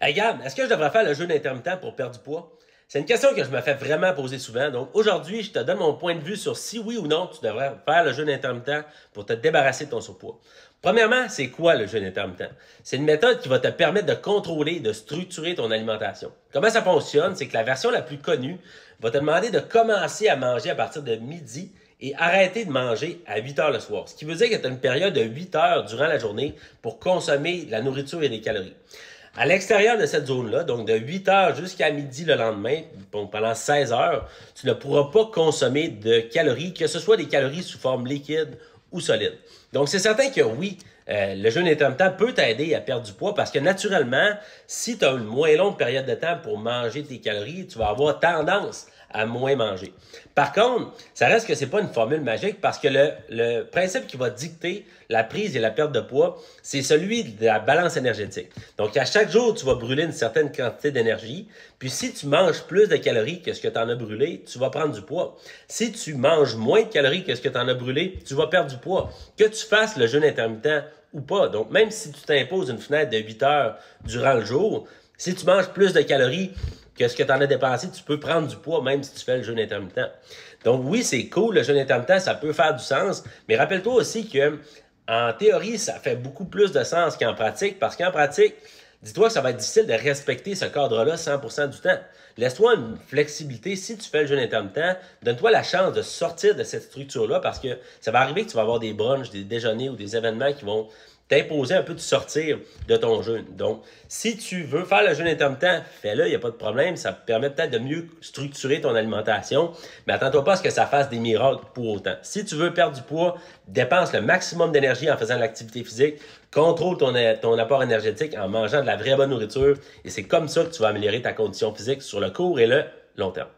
Hey Gab, est-ce que je devrais faire le jeûne intermittent pour perdre du poids? C'est une question que je me fais vraiment poser souvent. Donc aujourd'hui, je te donne mon point de vue sur si oui ou non tu devrais faire le jeûne intermittent pour te débarrasser de ton surpoids. Premièrement, c'est quoi le jeûne intermittent? C'est une méthode qui va te permettre de contrôler, de structurer ton alimentation. Comment ça fonctionne? C'est que la version la plus connue va te demander de commencer à manger à partir de midi et arrêter de manger à 8 heures le soir. Ce qui veut dire que tu as une période de 8 heures durant la journée pour consommer de la nourriture et des calories. À l'extérieur de cette zone-là, donc de 8 heures jusqu'à midi le lendemain, pendant 16 heures, tu ne pourras pas consommer de calories, que ce soit des calories sous forme liquide ou solide. Donc, c'est certain que oui, le jeûne intermittent peut t'aider à perdre du poids parce que naturellement, si tu as une moins longue période de temps pour manger tes calories, tu vas avoir tendance à moins manger. Par contre, ça reste que c'est pas une formule magique parce que le principe qui va dicter la prise et la perte de poids, c'est celui de la balance énergétique. Donc, à chaque jour, tu vas brûler une certaine quantité d'énergie. Puis, si tu manges plus de calories que ce que tu en as brûlé, tu vas prendre du poids. Si tu manges moins de calories que ce que tu en as brûlé, tu vas perdre du poids. Que tu fasses le jeûne intermittent ou pas. Donc, même si tu t'imposes une fenêtre de 8 heures durant le jour, si tu manges plus de calories que ce que tu en as dépensé, tu peux prendre du poids même si tu fais le jeûne intermittent. Donc oui, c'est cool, le jeûne intermittent, ça peut faire du sens, mais rappelle-toi aussi que en théorie, ça fait beaucoup plus de sens qu'en pratique, parce qu'en pratique, dis-toi que ça va être difficile de respecter ce cadre-là 100% du temps. Laisse-toi une flexibilité. Si tu fais le jeûne intermittent, donne-toi la chance de sortir de cette structure-là, parce que ça va arriver que tu vas avoir des brunchs, des déjeuners ou des événements qui vont t'imposer un peu de sortir de ton jeûne. Donc, si tu veux faire le jeûne intermittent, fais-le, il n'y a pas de problème. Ça te permet peut-être de mieux structurer ton alimentation, mais attends-toi pas à ce que ça fasse des miracles pour autant. Si tu veux perdre du poids, dépense le maximum d'énergie en faisant de l'activité physique, contrôle ton apport énergétique en mangeant de la vraie bonne nourriture, et c'est comme ça que tu vas améliorer ta condition physique sur le court et le long terme.